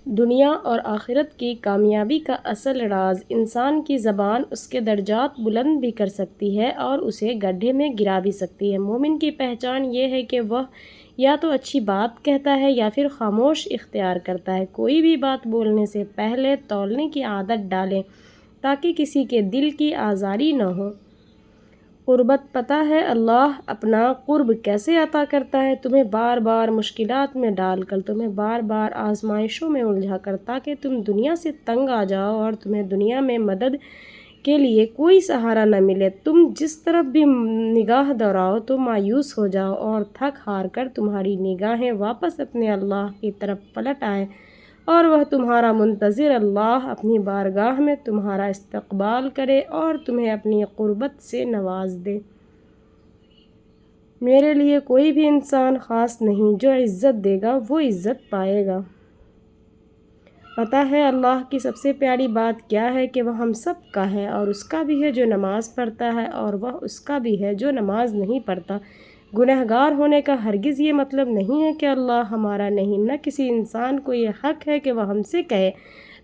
دنیا اور آخرت کی کامیابی کا اصل راز انسان کی زبان اس کے درجات بلند بھی کر سکتی ہے اور اسے گڈھے میں گرا بھی سکتی ہے۔ مومن کی پہچان یہ ہے کہ وہ یا تو اچھی بات کہتا ہے یا پھر خاموش اختیار کرتا ہے۔ کوئی بھی بات بولنے سے پہلے تولنے کی عادت ڈالیں تاکہ کسی کے دل کی آزاری نہ ہو۔ قربت پتہ ہے اللہ اپنا قرب کیسے عطا کرتا ہے؟ تمہیں بار بار مشکلات میں ڈال کر، تمہیں بار بار آزمائشوں میں الجھا کر، تاکہ تم دنیا سے تنگ آ جاؤ اور تمہیں دنیا میں مدد کے لیے کوئی سہارا نہ ملے۔ تم جس طرف بھی نگاہ دوڑاؤ تو مایوس ہو جاؤ اور تھک ہار کر تمہاری نگاہیں واپس اپنے اللہ کی طرف پلٹ آئیں اور وہ تمہارا منتظر اللہ اپنی بارگاہ میں تمہارا استقبال کرے اور تمہیں اپنی قربت سے نواز دے۔ میرے لیے کوئی بھی انسان خاص نہیں، جو عزت دے گا وہ عزت پائے گا۔ پتہ ہے اللہ کی سب سے پیاری بات کیا ہے؟ کہ وہ ہم سب کا ہے، اور اس کا بھی ہے جو نماز پڑھتا ہے اور وہ اس کا بھی ہے جو نماز نہیں پڑھتا۔ گنہگار ہونے کا ہرگز یہ مطلب نہیں ہے کہ اللہ ہمارا نہیں۔ نہ کسی انسان کو یہ حق ہے کہ وہ ہم سے کہے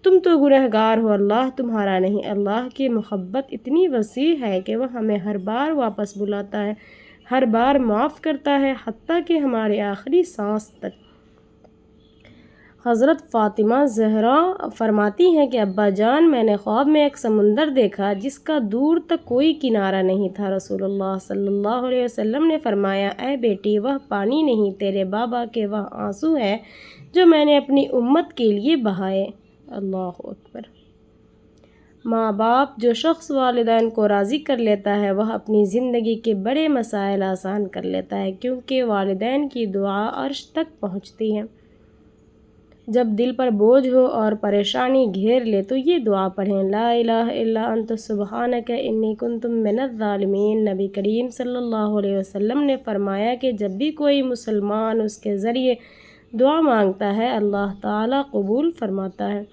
تم تو گنہگار ہو، اللہ تمہارا نہیں۔ اللہ کی محبت اتنی وسیع ہے کہ وہ ہمیں ہر بار واپس بلاتا ہے، ہر بار معاف کرتا ہے، حتیٰ کہ ہمارے آخری سانس تک۔ حضرت فاطمہ زہرا فرماتی ہیں کہ ابا جان، میں نے خواب میں ایک سمندر دیکھا جس کا دور تک کوئی کنارہ نہیں تھا۔ رسول اللہ صلی اللہ علیہ وسلم نے فرمایا، اے بیٹی، وہ پانی نہیں، تیرے بابا کے وہ آنسو ہے جو میں نے اپنی امت کے لیے بہائے۔ اللہ اکبر۔ ماں باپ جو شخص والدین کو راضی کر لیتا ہے وہ اپنی زندگی کے بڑے مسائل آسان کر لیتا ہے، کیونکہ والدین کی دعا عرش تک پہنچتی ہے۔ جب دل پر بوجھ ہو اور پریشانی گھیر لے تو یہ دعا پڑھیں، لا الہ الا انت سبحانک انی کنت من الظالمین۔ نبی کریم صلی اللہ علیہ وسلم نے فرمایا کہ جب بھی کوئی مسلمان اس کے ذریعے دعا مانگتا ہے اللہ تعالیٰ قبول فرماتا ہے۔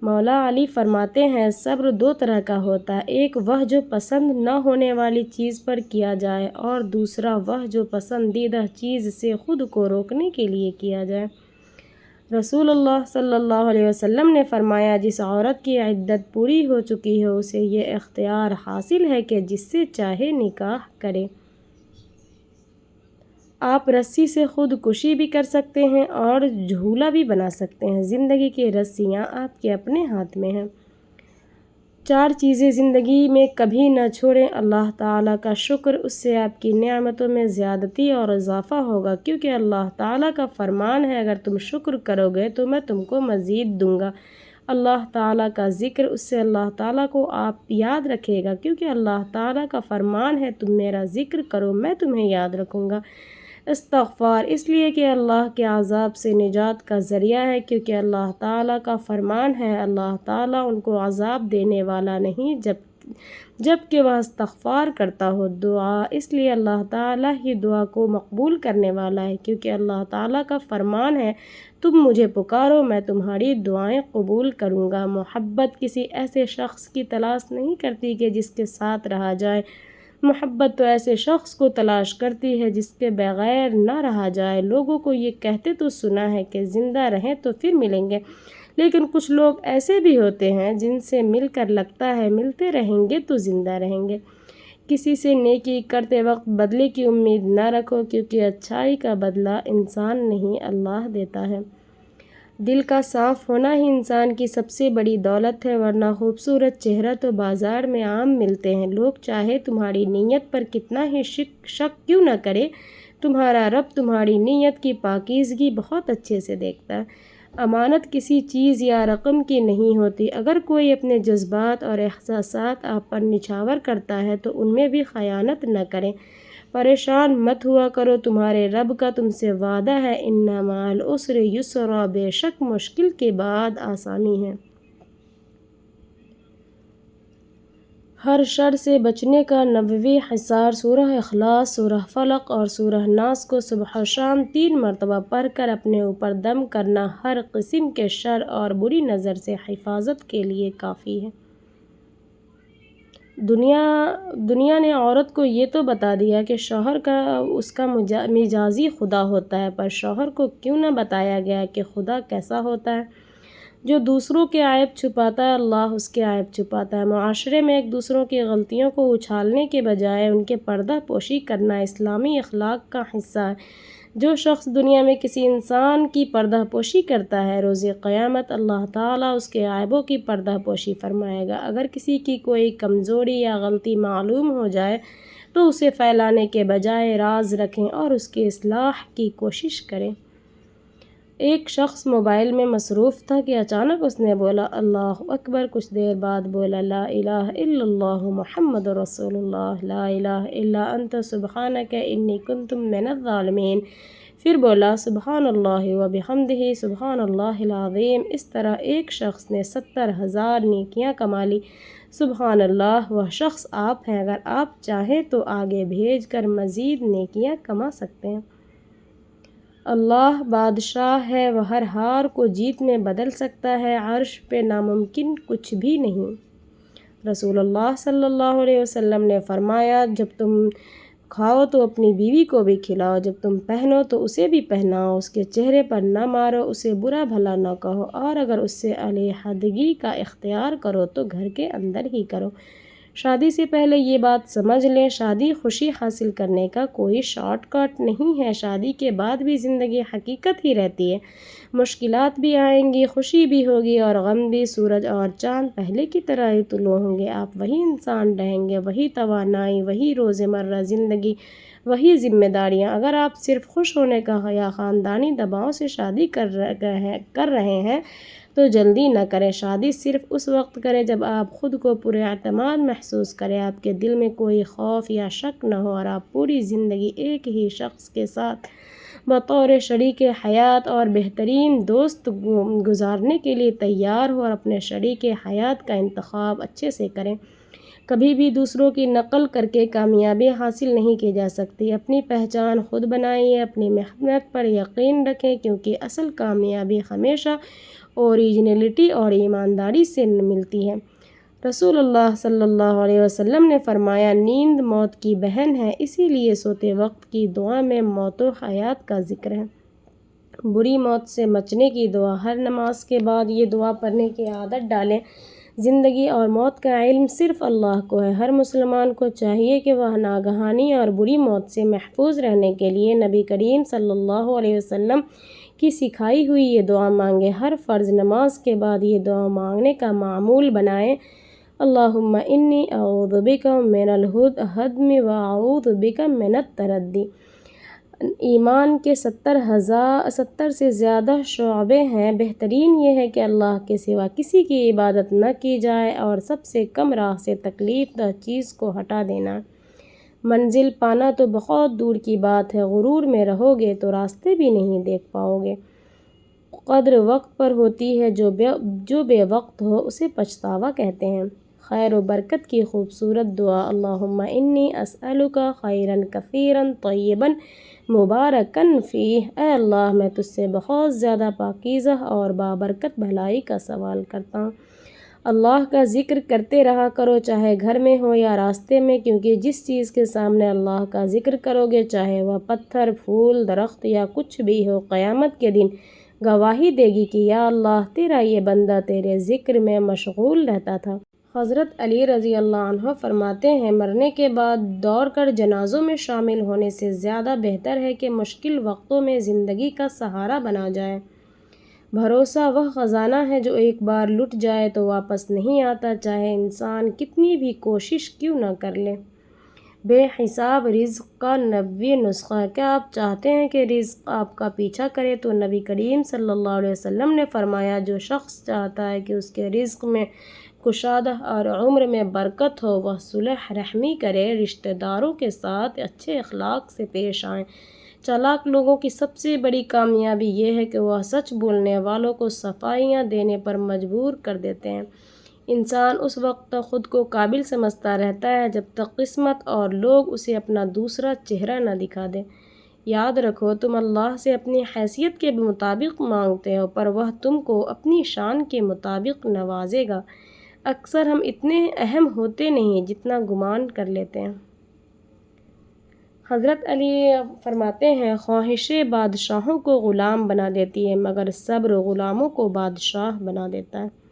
مولا علی فرماتے ہیں، صبر دو طرح کا ہوتا ہے، ایک وہ جو پسند نہ ہونے والی چیز پر کیا جائے اور دوسرا وہ جو پسندیدہ چیز سے خود کو روکنے کے لیے کیا جائے۔ رسول اللہ صلی اللہ علیہ وسلم نے فرمایا، جس عورت کی عدت پوری ہو چکی ہے اسے یہ اختیار حاصل ہے کہ جس سے چاہے نکاح کرے۔ آپ رسی سے خود کشی بھی کر سکتے ہیں اور جھولا بھی بنا سکتے ہیں۔ زندگی کی رسیاں آپ کے اپنے ہاتھ میں ہیں۔ 4 چیزیں زندگی میں کبھی نہ چھوڑیں۔ اللہ تعالیٰ کا شکر، اس سے آپ کی نعمتوں میں زیادتی اور اضافہ ہوگا، کیونکہ اللہ تعالیٰ کا فرمان ہے، اگر تم شکر کرو گے تو میں تم کو مزید دوں گا۔ اللہ تعالیٰ کا ذکر، اس سے اللہ تعالیٰ کو آپ یاد رکھے گا، کیونکہ اللہ تعالیٰ کا فرمان ہے، تم میرا ذکر کرو میں تمہیں یاد رکھوں گا۔ استغفار، اس لیے کہ اللہ کے عذاب سے نجات کا ذریعہ ہے، کیونکہ اللہ تعالیٰ کا فرمان ہے، اللہ تعالیٰ ان کو عذاب دینے والا نہیں جب کہ وہ استغفار کرتا ہو۔ دعا، اس لیے اللہ تعالیٰ ہی دعا کو مقبول کرنے والا ہے، کیونکہ اللہ تعالیٰ کا فرمان ہے، تم مجھے پکارو میں تمہاری دعائیں قبول کروں گا۔ محبت کسی ایسے شخص کی تلاش نہیں کرتی کہ جس کے ساتھ رہا جائے، محبت تو ایسے شخص کو تلاش کرتی ہے جس کے بغیر نہ رہا جائے۔ لوگوں کو یہ کہتے تو سنا ہے کہ زندہ رہیں تو پھر ملیں گے، لیکن کچھ لوگ ایسے بھی ہوتے ہیں جن سے مل کر لگتا ہے ملتے رہیں گے تو زندہ رہیں گے۔ کسی سے نیکی کرتے وقت بدلے کی امید نہ رکھو، کیونکہ اچھائی کا بدلہ انسان نہیں اللہ دیتا ہے۔ دل کا صاف ہونا ہی انسان کی سب سے بڑی دولت ہے، ورنہ خوبصورت چہرہ تو بازار میں عام ملتے ہیں۔ لوگ چاہے تمہاری نیت پر کتنا ہی شک کیوں نہ کرے، تمہارا رب تمہاری نیت کی پاکیزگی بہت اچھے سے دیکھتا ہے۔ امانت کسی چیز یا رقم کی نہیں ہوتی۔ اگر کوئی اپنے جذبات اور احساسات آپ پر نچھاور کرتا ہے تو ان میں بھی خیانت نہ کریں۔ پریشان مت ہوا کرو، تمہارے رب کا تم سے وعدہ ہے، ان مع العسر یسرا، بے شک مشکل کے بعد آسانی ہے۔ ہر شر سے بچنے کا 90ویں حصار سورہ اخلاص، سورہ فلق اور سورہ ناس کو صبح و شام 3 مرتبہ پڑھ کر اپنے اوپر دم کرنا ہر قسم کے شر اور بری نظر سے حفاظت کے لیے کافی ہے۔ دنیا نے عورت کو یہ تو بتا دیا کہ شوہر اس کا مجازی خدا ہوتا ہے، پر شوہر کو کیوں نہ بتایا گیا کہ خدا کیسا ہوتا ہے؟ جو دوسروں کے عیب چھپاتا ہے اللہ اس کے عیب چھپاتا ہے۔ معاشرے میں ایک دوسروں کی غلطیوں کو اچھالنے کے بجائے ان کے پردہ پوشی کرنا اسلامی اخلاق کا حصہ ہے۔ جو شخص دنیا میں کسی انسان کی پردہ پوشی کرتا ہے روز قیامت اللہ تعالیٰ اس کے عیبوں کی پردہ پوشی فرمائے گا۔ اگر کسی کی کوئی کمزوری یا غلطی معلوم ہو جائے تو اسے پھیلانے کے بجائے راز رکھیں اور اس کی اصلاح کی کوشش کریں۔ ایک شخص موبائل میں مصروف تھا کہ اچانک اس نے بولا اللہ اکبر، کچھ دیر بعد بولا لا الہ الا اللہ محمد رسول اللہ، لا الہ الا انت سبحانک انی کنت من الظالمین، پھر بولا سبحان اللہ و بحمدہ سبحان اللہ العظیم۔ اس طرح ایک شخص نے 70,000 نیکیاں کما لی۔ سبحان اللہ، وہ شخص آپ ہیں، اگر آپ چاہیں تو آگے بھیج کر مزید نیکیاں کما سکتے ہیں۔ اللہ بادشاہ ہے، وہ ہر ہار کو جیت میں بدل سکتا ہے، عرش پہ ناممکن کچھ بھی نہیں۔ رسول اللہ صلی اللہ علیہ وسلم نے فرمایا جب تم کھاؤ تو اپنی بیوی کو بھی کھلاؤ، جب تم پہنو تو اسے بھی پہناؤ، اس کے چہرے پر نہ مارو، اسے برا بھلا نہ کہو، اور اگر اس سے علیحدگی کا اختیار کرو تو گھر کے اندر ہی کرو۔ شادی سے پہلے یہ بات سمجھ لیں، شادی خوشی حاصل کرنے کا کوئی شارٹ کٹ نہیں ہے۔ شادی کے بعد بھی زندگی حقیقت ہی رہتی ہے، مشکلات بھی آئیں گی، خوشی بھی ہوگی اور غم بھی۔ سورج اور چاند پہلے کی طرح ہی طلوع ہوں گے، آپ وہی انسان رہیں گے، وہی توانائی، وہی روزمرہ زندگی، وہی ذمہ داریاں۔ اگر آپ صرف خوش ہونے کا یا خاندانی دباؤ سے شادی کر رہے ہیں تو جلدی نہ کریں۔ شادی صرف اس وقت کریں جب آپ خود کو پر اعتماد محسوس کریں، آپ کے دل میں کوئی خوف یا شک نہ ہو اور آپ پوری زندگی ایک ہی شخص کے ساتھ بطور شریک حیات اور بہترین دوست گزارنے کے لیے تیار ہو، اور اپنے شریک حیات کا انتخاب اچھے سے کریں۔ کبھی بھی دوسروں کی نقل کر کے کامیابی حاصل نہیں کی جا سکتی۔ اپنی پہچان خود بنائیے، اپنی محنت پر یقین رکھیں، کیونکہ اصل کامیابی ہمیشہ اوریجنلٹی اور ایمانداری سے ملتی ہے۔ رسول اللہ صلی اللہ علیہ وسلم نے فرمایا نیند موت کی بہن ہے، اسی لیے سوتے وقت کی دعا میں موت و حیات کا ذکر ہے۔ بری موت سے بچنے کی دعا، ہر نماز کے بعد یہ دعا پڑھنے کی عادت ڈالیں۔ زندگی اور موت کا علم صرف اللہ کو ہے، ہر مسلمان کو چاہیے کہ وہ ناگہانی اور بری موت سے محفوظ رہنے کے لیے نبی کریم صلی اللہ علیہ وسلم کی سکھائی ہوئی یہ دعا مانگے۔ ہر فرض نماز کے بعد یہ دعا مانگنے کا معمول بنائیں۔ اللہم انی اعوذ بک من الہدم و اعوذ بک من التردی۔ ایمان کے 70 سے زیادہ شعبے ہیں، بہترین یہ ہے کہ اللہ کے سوا کسی کی عبادت نہ کی جائے اور سب سے کم راہ سے تکلیف دہ چیز کو ہٹا دینا۔ منزل پانا تو بہت دور کی بات ہے، غرور میں رہو گے تو راستے بھی نہیں دیکھ پاؤ گے۔ قدر وقت پر ہوتی ہے، جو بے وقت ہو اسے پچھتاوا کہتے ہیں۔ خیر و برکت کی خوبصورت دعا، اللہم انی اسألک خیرا کثیرا طیبا مبارکا فیہ۔ اے اللہ میں تجھ سے بہت زیادہ پاکیزہ اور بابرکت بھلائی کا سوال کرتا ہوں۔ اللہ کا ذکر کرتے رہا کرو، چاہے گھر میں ہو یا راستے میں، کیونکہ جس چیز کے سامنے اللہ کا ذکر کرو گے، چاہے وہ پتھر، پھول، درخت یا کچھ بھی ہو، قیامت کے دن گواہی دے گی کہ یا اللہ تیرا یہ بندہ تیرے ذکر میں مشغول رہتا تھا۔ حضرت علی رضی اللہ عنہ فرماتے ہیں مرنے کے بعد دوڑ کر جنازوں میں شامل ہونے سے زیادہ بہتر ہے کہ مشکل وقتوں میں زندگی کا سہارا بنا جائے۔ بھروسہ وہ خزانہ ہے جو ایک بار لٹ جائے تو واپس نہیں آتا، چاہے انسان کتنی بھی کوشش کیوں نہ کر لے۔ بے حساب رزق کا نبوی نسخہ، کیا آپ چاہتے ہیں کہ رزق آپ کا پیچھا کرے؟ تو نبی کریم صلی اللہ علیہ وسلم نے فرمایا جو شخص چاہتا ہے کہ اس کے رزق میں کشادہ اور عمر میں برکت ہو، وہ صلح رحمی کرے، رشتہ داروں کے ساتھ اچھے اخلاق سے پیش آئیں۔ چالاک لوگوں کی سب سے بڑی کامیابی یہ ہے کہ وہ سچ بولنے والوں کو صفائیاں دینے پر مجبور کر دیتے ہیں۔ انسان اس وقت تک خود کو قابل سمجھتا رہتا ہے جب تک قسمت اور لوگ اسے اپنا دوسرا چہرہ نہ دکھا دیں۔ یاد رکھو تم اللہ سے اپنی حیثیت کے مطابق مانگتے ہو، پر وہ تم کو اپنی شان کے مطابق نوازے گا۔ اکثر ہم اتنے اہم ہوتے نہیں جتنا گمان کر لیتے ہیں۔ حضرت علی فرماتے ہیں خواہشیں بادشاہوں کو غلام بنا دیتی ہے مگر صبر غلاموں کو بادشاہ بنا دیتا ہے۔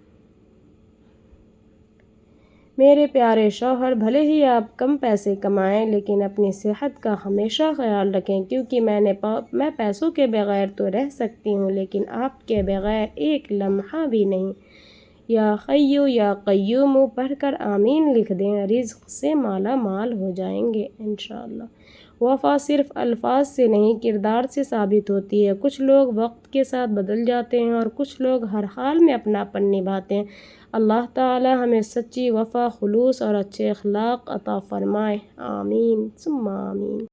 میرے پیارے شوہر، بھلے ہی آپ کم پیسے کمائیں لیکن اپنی صحت کا ہمیشہ خیال رکھیں، کیونکہ میں پیسوں کے بغیر تو رہ سکتی ہوں لیکن آپ کے بغیر ایک لمحہ بھی نہیں۔ یا حیّ یا قیوم پڑھ کر آمین لکھ دیں، رزق سے مالا مال ہو جائیں گے انشاءاللہ۔ وفا صرف الفاظ سے نہیں کردار سے ثابت ہوتی ہے۔ کچھ لوگ وقت کے ساتھ بدل جاتے ہیں اور کچھ لوگ ہر حال میں اپناپن نبھاتے ہیں۔ اللہ تعالی ہمیں سچی وفا، خلوص اور اچھے اخلاق عطا فرمائے، آمین ثم آمین۔